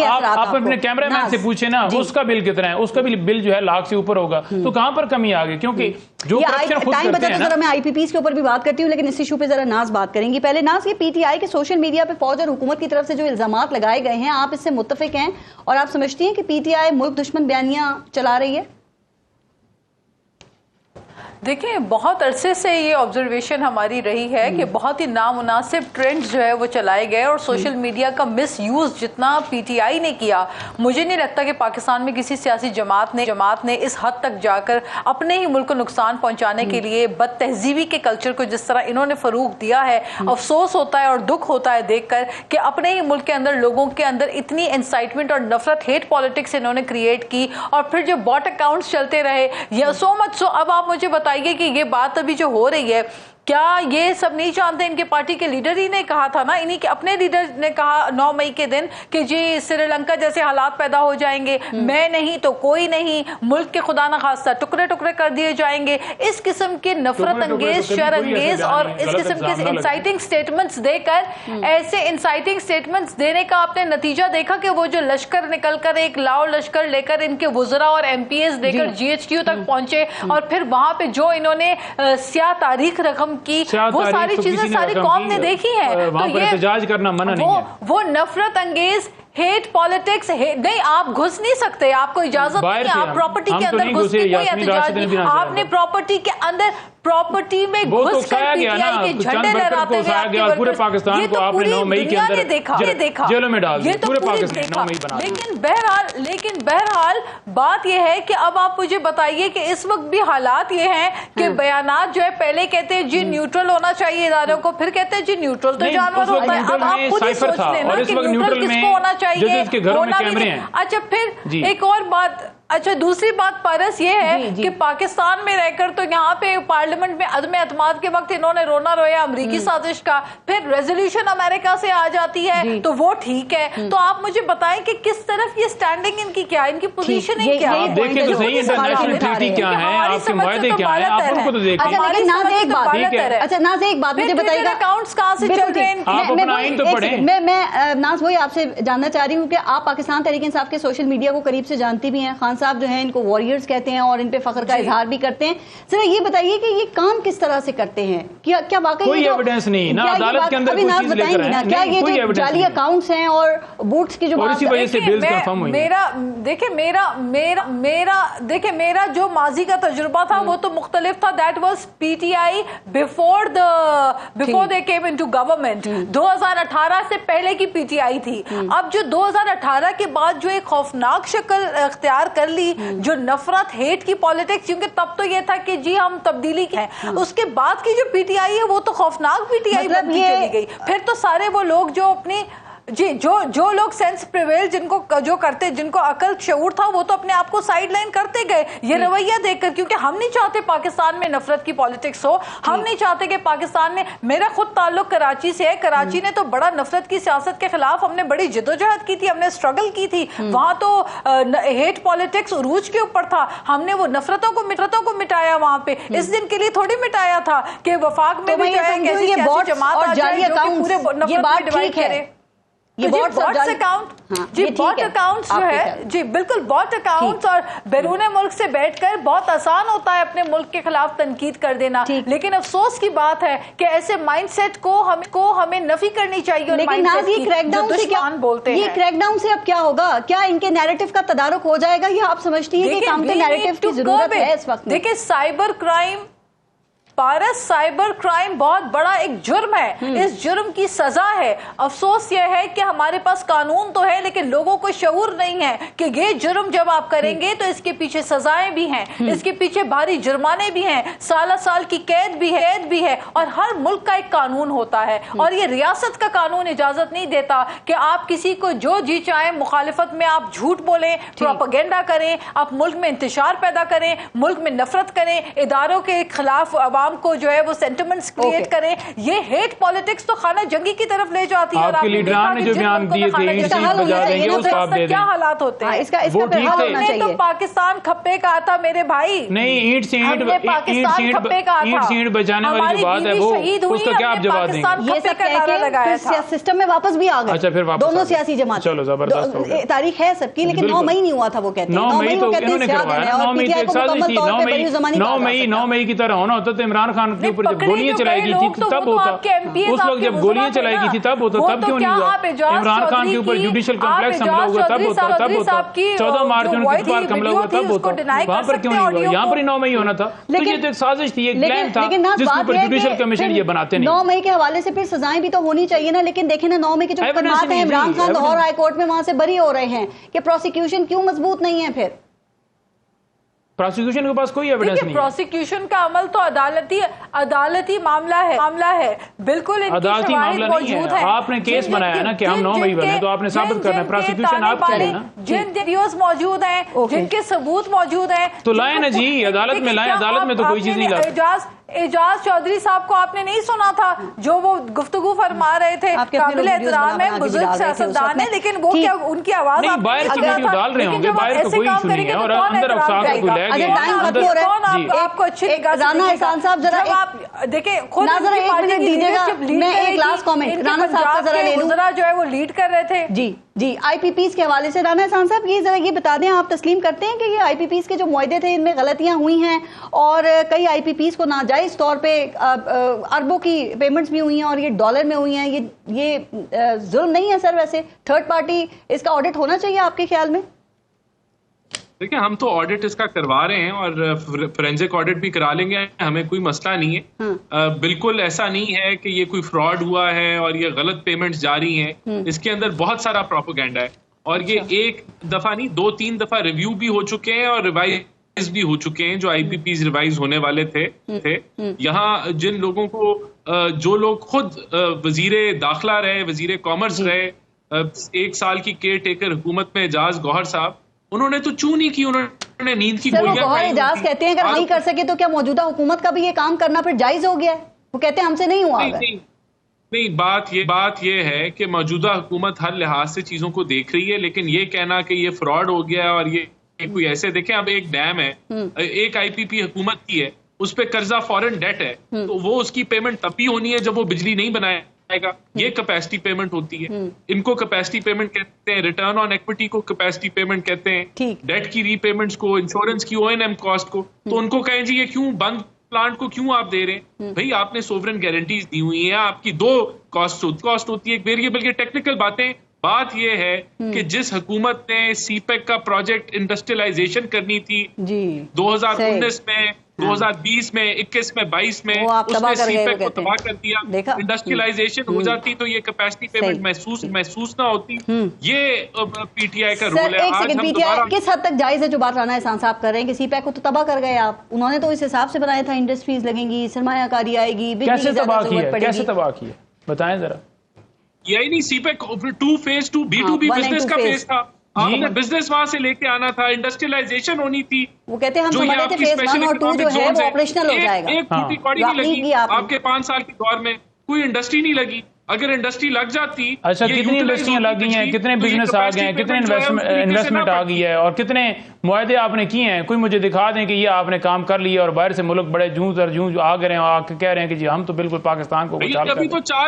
S3: آپ اپنے کیمرہ مین سے پوچھیں نا اس کا بل کتنا ہے، اس کا بھی بل جو ہے لاکھ سے اوپر ہوگا، تو کہاں پر کمی آ گئی، کیونکہ جو کرپشن خود کرتے ہیں نا۔
S2: میں آئی پی پیز کے اوپر بھی بات کرتی ہوں، لیکن اس ایشو پہ ذرا ناز بات کریں گی۔ پہلے ناز، یہ پی ٹی آئی کے سوشل میڈیا پہ فوج اور حکومت کی طرف سے جو الزامات لگائے گئے ہیں، آپ اس سے متفق ہیں اور آپ سمجھتی ہیں کہ پی ٹی آئی ملک دشمن بیانیاں چلا رہی ہے؟
S4: دیکھیں بہت عرصے سے یہ آبزرویشن ہماری رہی ہے کہ بہت ہی نامناسب ٹرینڈز جو ہے وہ چلائے گئے، اور سوشل میڈیا کا مس یوز جتنا پی ٹی آئی نے کیا، مجھے نہیں لگتا کہ پاکستان میں کسی سیاسی جماعت نے اس حد تک جا کر اپنے ہی ملک کو نقصان پہنچانے کے لیے بد تہذیبی کے کلچر کو جس طرح انہوں نے فروغ دیا ہے۔ افسوس ہوتا ہے اور دکھ ہوتا ہے دیکھ کر کہ اپنے ہی ملک کے اندر لوگوں کے اندر اتنی انسائٹمنٹ اور نفرت، ہیٹ پالیٹکس انہوں نے کریٹ کی، اور پھر جو باٹ اکاؤنٹس چلتے رہے یا سو مچ سو۔ اب آپ مجھے بتائیے کہ یہ بات ابھی جو ہو رہی ہے، کیا یہ سب نہیں جانتے؟ ان کے پارٹی کے لیڈر ہی نے کہا تھا نا، انہی کے اپنے لیڈر نے کہا 9 مئی کے دن کہ جی سری لنکا جیسے حالات پیدا ہو جائیں گے، میں نہیں تو کوئی نہیں، ملک کے خدا نخواستہ ٹکڑے ٹکڑے کر دیے جائیں گے۔ اس قسم کے نفرت انگیز، شر انگیز اور اس قسم کے انسائٹنگ سٹیٹمنٹس دے کر، ایسے انسائٹنگ سٹیٹمنٹس دینے کا آپ نے نتیجہ دیکھا کہ وہ جو لشکر نکل کر، ایک لاؤ لشکر لے کر، ان کے وزراء اور ایم پی ایز لے کر جی ایچ کیو تک پہنچے، اور پھر وہاں پہ جو انہوں نے سیاہ تاریخ رقم کی، وہ ساری چیزیں ساری قوم نے دیکھی ہیں،
S3: وہاں پر احتجاج کرنا منع نہیں ہے۔
S4: وہ نفرت انگیز ہیٹ پالیٹکس نہیں، آپ گھس نہیں سکتے، آپ کو اجازت نہیں ہے، آپ پراپرٹی کے اندر گھس کے کوئی احتجاج نہیں، آپ نے پراپرٹی کے اندر پراپرٹی میں گھس کر پی ٹی آئی کے جھنڈے لہراتے ہوئے آپ کے
S3: پورے پاکستان کو آپ نے 9 مئی کے اندر جیلوں میں ڈال دیا، پورے پاکستان 9 مئی بنا دیا۔
S4: لیکن بہرحال بات یہ ہے کہ اب آپ مجھے بتائیے کہ اس وقت بھی حالات یہ ہیں کہ بیانات جو ہے پہلے کہتے ہیں جی نیوٹرل ہونا چاہیے اداروں کو، پھر کہتے ہیں جی نیوٹرل تو جانور ہوتا ہے۔ اب آپ خود ہی سوچ لینا کہ نیوٹرل کس کو ہونا چاہیے، ہونا بھی۔ اچھا پھر ایک اور بات، اچھا دوسری بات پارس یہ ہے کہ پاکستان میں رہ کر تو یہاں پہ پارلیمنٹ میں عدم اعتماد کے وقت انہوں نے رونا رویا امریکی سازش کا، پھر ریزولوشن امریکہ سے آ جاتی ہے تو وہ ٹھیک ہے۔ تو آپ مجھے بتائیں کہ کس طرف یہ سٹینڈنگ ان کی کیا ہے، ان کی پوزیشن کیا ہے؟
S3: آپ دیکھیں تو صحیح انٹرنیشنل ٹریٹی کیا ہے، آپ کے معاہدے کیا ہیں، آپ ان کو تو دیکھیں۔
S2: اچھا ناز ایک بات مجھے بتائیے گا،
S4: اکاؤنٹس کہاں سے چل رہے ہیں؟
S3: آپ اپنا آئین تو پڑھیں۔
S2: میں ناز وہی آپ سے جاننا چاہ رہی ہوں کہ آپ پاکستان تحریک انصاف کے سوشل میڈیا کو قریب سے جانتی بھی ہیں، خان صاحب جو ہیں ان کو وارئرز کہتے ہیں اور ان پہ فخر کا اظہار بھی کرتے ہیں، ذرا یہ بتائیے کہ یہ کام کس طرح سے کرتے ہیں؟ کیا واقعی
S3: کوئی ایویڈنس نہیں نا عدالت کے اندر کوئی چیز لے کر ہیں،
S2: کیا یہ جو جعلی اکاؤنٹس ہیں اور بوٹس کی جو
S3: اسی وجہ سے بلز کنفرم ہوئی ہیں؟
S4: میرا جو ماضی کا تجربہ تھا وہ تو مختلف تھا، that was P T I before they came into government, 2018 سے پہلے کی پی ٹی آئی تھی۔ اب جو 2018 کے بعد جو ایک خوفناک شکل اختیار کر لی، جو نفرت ہیٹ کی پالیٹکس، کیونکہ تب تو یہ تھا کہ جی ہم تبدیلی ہیں، اس کے بعد کی جو پی ٹی آئی ہے وہ تو خوفناک پی ٹی آئی بنتی چلی گئی۔ پھر تو سارے وہ لوگ جو اپنی جو لوگ سینس پریویل جن کو عقل شعور تھا، وہ تو اپنے آپ کو سائیڈ لائن کرتے گئے یہ رویہ دیکھ کر، کیونکہ ہم نہیں چاہتے پاکستان میں نفرت کی پالیٹکس ہو، ہم نہیں چاہتے کہ پاکستان میں، میرا خود تعلق کراچی سے ہے، کراچی نے تو بڑا نفرت کی سیاست کے خلاف ہم نے بڑی جدوجہد کی تھی، ہم نے اسٹرگل کی تھی، وہاں تو ہیٹ پالیٹکس عروج کے اوپر تھا، ہم نے وہ نفرتوں کو مٹایا وہاں پہ، اس دن کے لیے تھوڑی مٹایا تھا کہ وفاق میں بھی جو ہے ایسی سیاسی جماعت آ جائے جو کہ پورے نفرت کو ڈیوائیڈ کرے۔ باٹ اکاؤنٹس جو ہے جی بالکل، باٹ اکاؤنٹس اور بیرون ملک سے بیٹھ کر بہت آسان ہوتا ہے اپنے ملک کے خلاف تنقید کر دینا، لیکن افسوس کی بات ہے کہ ایسے مائنڈ سیٹ کو ہمیں نفی کرنی چاہیے۔
S2: لیکن یہ کریک ڈاؤن سے اب کیا ہوگا؟ کیا ان کے نیریٹو کا تدارک ہو جائے گا یا آپ سمجھتی ہیں کہ کام کے نیریٹو کی ضرورت ہے اس وقت؟
S4: دیکھیں سائبر کرائم پارس سائبر کرائم بہت بڑا ایک جرم ہے، اس جرم کی سزا ہے. افسوس یہ ہے کہ ہمارے پاس قانون تو ہے لیکن لوگوں کو شعور نہیں ہے کہ یہ جرم جب آپ کریں گے تو اس کے پیچھے سزائیں بھی ہیں، اس کے پیچھے بھاری جرمانے بھی ہیں، سالہ سال کی قید بھی ہے اور ہر ملک کا ایک قانون ہوتا ہے اور یہ ریاست کا قانون اجازت نہیں دیتا کہ آپ کسی کو جو جی چاہیں مخالفت میں آپ جھوٹ بولیں، پروپیگنڈا کریں، آپ ملک میں انتشار پیدا کریں، ملک میں نفرت کریں، اداروں کے خلاف عوام کو جو ہے وہ سینٹیمنٹس کریٹ کریں. یہ ہیٹ پالیٹکس تو خانہ جنگی کی طرف لے جاتی ہے.
S3: آپ کے لیڈران نے جو بیان دیے تھے
S4: کیا حالات ہوتے ہیں،
S2: اس کا حل ہونا چاہیے.
S4: تو پاکستان کھپے کا آتا میرے بھائی،
S3: نہیں اینٹ سینٹ بچانے والی جو بات ہے وہ اس کا کیا آپ جواب دیں گے؟
S2: یہ سب سسٹم میں واپس بھی آ گئے دونوں سیاسی جماعت.
S3: چلو زبردست ہو گیا.
S2: تاریخ ہے سب کی لیکن 9 مئی نہیں ہوا تھا. وہ کہتے ہیں
S3: 9 مئی تو انہوں نے کروایا. 9 مئی تو ایک سازش تھی. 9 مئی کی طرح ہونا ہوتا تو عمران خان کے اوپر جب گولیاں چلائی گئی تھی تب ہوتا. اس وقت جب گولیاں چلائی گئی تھی تب ہوتا. تب کیوں نہیں ہوا؟ عمران خان کے اوپر جوڈیشل کمپلیکس حملہ ہوا تب ہوتا. 14 مارچ ان کے بعد حملہ ہوا تب ہوتا. وہاں پر کیوں نہیں ہوا؟ یہاں پر ہی 9 مئی ہونا تھا. تو یہ تو ایک سازش تھی، ایک پلان تھا جس کے اوپر جوڈیشل کمیشن یہ بناتے نہیں.
S2: 9 مئی کے حوالے سے پھر سزائیں بھی تو ہونی چاہیے نا. لیکن دیکھیں نا 9 مئی کے جو مقدمات ہیں عمران خان لاہور ہائی کورٹ میں وہاں سے بری ہو رہے ہیں کہ پروسیکیوشن کیوں مضبوط نہیں ہے؟ پھر
S3: پروسیکیوشن کے پاس کوئی ایویڈنس نہیں ہے.
S4: پروسیکیوشن کا عمل تو عدالتی معاملہ ہے. بالکل
S3: عدالتی معاملہ نہیں ہے. آپ نے کیس بنایا نا کہ ہم 9 مئی بنے تو آپ نے ثابت کرنا ہے. پروسیکیوشن آپ کی ہے نا.
S4: جن ویڈیوز موجود ہیں، جن کے ثبوت موجود ہیں
S3: تو لائیں نا جی، عدالت میں لائیں. عدالت میں تو کوئی چیز نہیں لاتے.
S4: اعجاز چودھری صاحب کو آپ نے نہیں سنا تھا جو وہ گفتگو فرما رہے تھے؟ قابل احترام ہے، بزرگ سیاستدان ہے، لیکن وہ کیا ان کی آواز
S3: نہیں باہر کی ویڈیو ڈال رہے ہوں گے، باہر تو کوئی ایشو نہیں ہے. اور اندر افسار کو کوئی لے گیا
S4: آپ کو اچھی
S2: رانا احسان صاحب ذرا
S4: آپ دیکھیں خود
S2: میں ایک لاسٹ کامنٹ رانا صاحب کا ذرا لے لوں
S4: جو ہے وہ لیڈ کر رہے تھے.
S2: جی آئی پی پیز کے حوالے سے رانا احسان صاحب یہ ذرا یہ بتا دیں، آپ تسلیم کرتے ہیں کہ یہ آئی پی پیز کے جو معاہدے تھے ان میں غلطیاں ہوئی ہیں اور کئی آئی پی پیز کو ناجائز طور پہ اربوں کی پیمنٹس بھی ہوئی ہیں اور یہ ڈالر میں ہوئی ہیں، یہ ظلم نہیں ہے سر؟ ویسے تھرڈ پارٹی اس کا آڈٹ ہونا چاہیے آپ کے خیال میں؟
S1: دیکھیں ہم تو آڈٹ اس کا کروا رہے ہیں اور فورینزک آڈٹ بھی کرا لیں گے، ہمیں کوئی مسئلہ نہیں ہے. بالکل ایسا نہیں ہے کہ یہ کوئی فراڈ ہوا ہے اور یہ غلط پیمنٹ جاری ہیں. اس کے اندر بہت سارا پروپیگنڈا ہے اور یہ ایک دفعہ نہیں 2-3 دفعہ ریویو بھی ہو چکے ہیں اور ریوائز بھی ہو چکے ہیں. جو آئی پی پیز ریوائز ہونے والے تھے یہاں جن لوگوں کو جو لوگ خود وزیر داخلہ رہے، وزیر کامرس رہے 1 سال کی کیئر ٹیکر حکومت میں اعجاز گوہر صاحب، انہوں نے تو چوں نہیں کی، انہوں نے نیند کی گولیاں
S2: گوہر اعجاز کہتے ہیں اگر نہیں کر سکے تو کیا موجودہ حکومت کا بھی یہ کام کرنا پھر جائز ہو گیا ہے؟ وہ کہتے ہیں ہم سے نہیں ہوا.
S1: نہیں بات یہ ہے کہ موجودہ حکومت ہر لحاظ سے چیزوں کو دیکھ رہی ہے، لیکن یہ کہنا کہ یہ فراڈ ہو گیا اور یہ کوئی ایسے دیکھیں اب ایک ڈیم ہے، ایک آئی پی پی حکومت کی ہے، اس پہ قرضہ فورن ڈیٹ ہے تو وہ اس کی پیمنٹ تب بھی ہونی ہے جب وہ بجلی نہیں بنائے گا. یہ کیپیسٹی پیمنٹ ہوتی ہے. ان کو کیپیسٹی پیمنٹ کہتے ہیں، ریٹرن آن ایکوٹی کو کیپیسٹی پیمنٹ کہتے ہیں، ڈیٹ کی ری پیمنٹس کو، انشورنس کی او این ایم کاسٹ کو. تو ان کو کہیں جی یہ کیوں بند پلانٹ کو کیوں آپ دے رہے ہیں؟ بھائی آپ نے سوورن گارنٹیز دی ہوئی ہیں، آپ کی 2 کاسٹ ہوتی ہے، ایک ویریبل کی ٹیکنیکل باتیں. بات یہ ہے کہ جس حکومت نے سی پیک کا پروجیکٹ انڈسٹریلائزیشن کرنی تھی 2019 میں، 2020 میں، 21 میں، 22 میں، اس نے سی پیک کو تباہ کر دیا. انڈسٹریلائزیشن ہو جاتی تو یہ کیپیسٹی پیمنٹ محسوس نہ ہوتی. یہ پی ٹی آئی کا رول ہے.
S2: آج ہم دوبارہ کس حد تک جائز ہے جو بات رانا احسان صاحب کر رہے ہیں کہ سی پیک کو تو تباہ کر گئے آپ؟ انہوں نے تو اس حساب سے بنایا تھا انڈسٹریز لگیں گی، سرمایہ کاری آئے گی،
S3: کیسے تباہ کی ہے بتائیں ذرا.
S1: یہی نہیں سی پیک 2 فیز 2 B2B بزنس کا فیز تھا. آپ نے بزنس وہاں سے لے کے آنا تھا، انڈسٹریلائزیشن ہونی تھی.
S2: وہ کہتے ہیں ہم سمجھ رہے تھے فیز 1 اور 2 جو ہے وہ آپریشنل ہو جائے گا.
S1: ایک ٹوٹی کوڑی نہیں لگی آپ کے 5 سال کے دور میں، کوئی انڈسٹری نہیں لگی. اگر انڈسٹری لگ جاتی،
S3: اچھا کتنی انڈسٹریاں لگ گئی ہیں، کتنے بزنس آ گئے ہیں، کتنے انویسٹمنٹ آ گئی ہے اور کتنے معاہدے آپ نے کیے ہیں؟ کوئی مجھے دکھا دیں کہ یہ آپ نے کام کر لیا اور باہر سے ملک بڑے جوں آ گئے ہیں آ کے کہہ رہے ہیں کہ جی ہم تو بالکل پاکستان کو بچا کر.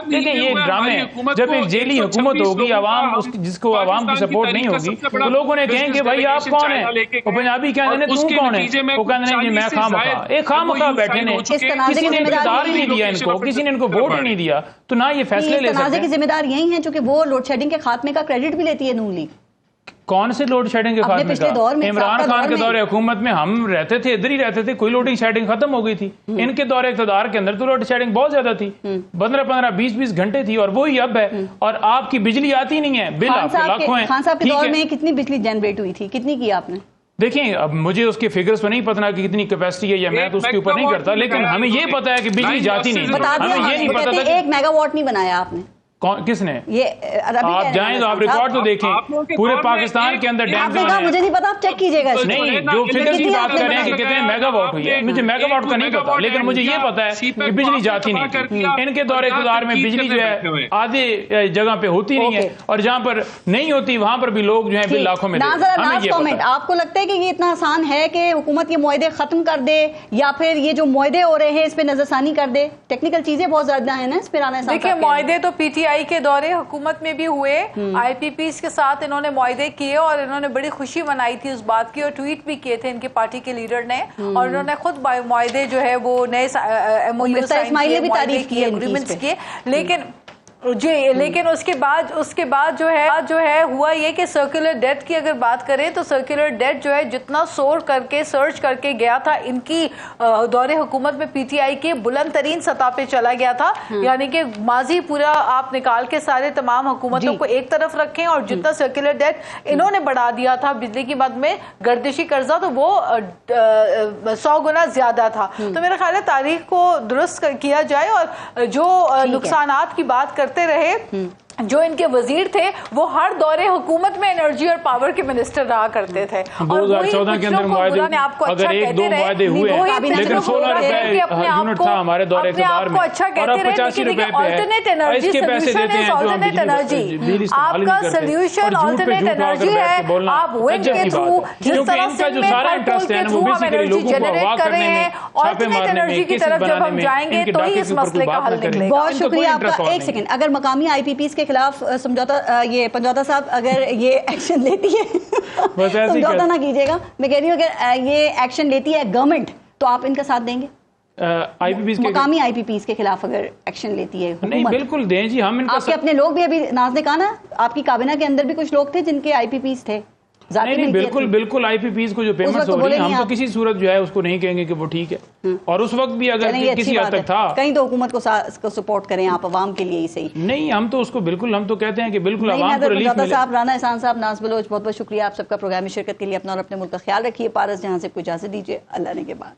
S3: لیکن یہ ڈرامے ہیں. جب ایک ذیلی حکومت ہوگی، عوام جس کو عوام کی سپورٹ نہیں ہوگی تو لوگوں نے کہیں گے بھائی آپ کون ہیں؟ وہ پنجابی کہتے ہیں تو کون ہے؟ وہ کہتے ہیں میں خواہ ایک خواہ بیٹھے نے، کسی نے اقتدار ہی نہیں دیا ان کو، کسی نے ان کو ووٹ ہی نہیں دیا تو نہ یہ فیصلے لے سکتے ہیں.
S2: یہی ہیں چونکہ وہ لوڈ شیڈنگ کے خاتمے کا کریڈٹ بھی لیتی ہے نون لیگ.
S3: کون سے لوڈ شیڈنگ کے خاتمے کا؟ عمران خان کے دور حکومت میں ہم رہتے تھے، ادھر ہی رہتے تھے، کوئی لوڈنگ شیڈنگ ختم ہو گئی تھی۔ ان کے دور اقتدار کے اندر تو لوڈ شیڈنگ بہت زیادہ تھی، 15 20 گھنٹے تھی، اور وہی اب ہے، اور آپ کی بجلی آتی نہیں ہے، بل آپ کے لاکھوں ہیں۔
S2: خان صاحب کے دور میں کتنی بجلی جنریٹ ہوئی تھی، کتنی کی آپ نے؟
S3: دیکھیں اب مجھے اس کے فگرز پہ نہیں پتہ کہ کتنی کیپیسٹی ہے، یا میں تو اس کے اوپر نہیں کرتا، لیکن ہمیں یہ پتہ ہے کہ بجلی جاتی نہیں، ہمیں یہ نہیں پتہ تھا کہ
S2: 1 میگا واٹ نہیں بنایا آپ نے۔
S3: کس نے؟ آپ جائیں تو آپ ریکارڈ تو دیکھیں، پورے پاکستان کے اندر ڈیم زون ہے۔
S2: مجھے نہیں پتا، آپ چیک کیجئے گا۔
S3: نہیں، جو فگرز کی بات کر رہے ہیں کہ کتنے میگا واٹ ہوئی ہے، مجھے میگا واٹ کا نہیں پتا، لیکن مجھے یہ پتا ہے کہ بجلی جاتی نہیں تھی۔ ان کے دور اقتدار میں بجلی جو ہے آدھے جگہ پہ ہوتی نہیں ہے، اور جہاں پر نہیں ہوتی وہاں پر بھی لوگ جو ہیں بل لاکھوں میں دیتے ہیں۔
S2: آپ کو لگتا ہے کہ یہ اتنا آسان ہے کہ حکومت یہ معاہدے ختم کر دے، یا پھر یہ جو معاہدے ہو رہے ہیں اس پہ نظر ثانی کر دے؟ ٹیکنیکل چیزیں بہت زیادہ ہیں نا اس پہ آنا۔
S4: دیکھیں معاہدے تو پی ٹی آئی کے دورے حکومت میں بھی ہوئے، آئی پی پیز کے ساتھ انہوں نے معاہدے کیے، اور انہوں نے بڑی خوشی منائی تھی اس بات کی، اور ٹویٹ بھی کیے تھے ان کے پارٹی کے لیڈر نے، اور انہوں نے خود معاہدے جو ہے وہ نئے ایم او یو سائن کیے، اگریمنٹس کیے، لیکن اس کے بعد جو ہے ہوا یہ کہ سرکولر ڈیٹ کی اگر بات کریں تو سرکولر ڈیٹ جو ہے جتنا سرچ کر کے گیا تھا ان کی دور حکومت میں پی ٹی آئی کے بلند ترین سطح پہ چلا گیا تھا، یعنی کہ ماضی پورا آپ نکال کے سارے تمام حکومتوں کو ایک طرف رکھیں، اور جتنا سرکولر ڈیٹ انہوں نے بڑھا دیا تھا بجلی کی مد میں گردشی قرضہ، تو وہ 100 گنا زیادہ تھا۔ تو میرا خیال ہے تاریخ کو درست کیا جائے، اور جو نقصانات کی بات کرتے رہے، جو ان کے وزیر تھے وہ ہر دور حکومت میں انرجی اور پاور کے منسٹر رہا کرتے تھے، اور
S3: 2014 کے اندر معاہدے اگر 1-2 معاہدے ہوئے، لیکن 16 روپے یونٹ تھا ہمارے دور اقتدار میں، اور اب 85 روپے پہ ہے، اس کے پیسے دیتے ہیں جو ہم بجلی استعمال نہیں کرتے، اور جھوٹ پہ جھوٹ کھا کر بیٹھ کے بولنا عجب کی بات ہے، کیونکہ ان کا جو سارا انٹرسٹ ہے وہ بیسیکلی لوگوں کو اغوا کرنے میں، چھاپے مارنے میں، کیسز بنانے میں، ان کے ڈاکے کے اوپر کوئی بات نہ کریں۔
S2: بہت شکریہ آپ کا۔ ایک سیکنڈ، اگر مقامی آئی پی پیز کے خلاف سمجھوتا، یہ پنجوتا صاحب اگر یہ ایکشن لیتی ہے، سمجھوتا نہ کیجیے گا، میں کہہ رہی ہوں اگر یہ ایکشن لیتی ہے گورنمنٹ تو آپ ان کا ساتھ دیں گے؟
S3: آئی پی پیز
S2: مقامی آئی پی پیز کے خلاف اگر ایکشن لیتی ہے؟
S3: نہیں بالکل دیں جی، ہم ان کا
S2: آپ کے اپنے لوگ بھی، ابھی ناز نے کہا نا آپ کی کابینہ کے اندر بھی کچھ لوگ تھے جن کے آئی پی پیز تھے۔
S3: نہیں بالکل آئی پی پیز کو جو پیمنٹس ہو رہی ہیں ہم تو کسی صورت جو ہے اس کو نہیں کہیں گے کہ وہ ٹھیک ہے، اور اس وقت بھی اگر کسی حد تک تھا،
S2: کہیں تو حکومت کو سپورٹ کریں آپ عوام کے لیے ہی صحیح۔
S3: نہیں ہم تو اس کو بالکل، ہم تو کہتے ہیں کہ بالکل عوام کو ریلیف ملے۔
S2: صاحب، رانا احسان صاحب، ناز بلوچ، بہت بہت شکریہ آپ سب کا پروگرام میں شرکت کے لیے۔ اپنا اور اپنے ملک کا خیال رکھیے۔ پارس جہاں سے کوئی اجازت دیجیے، اللہ نے کے بعد۔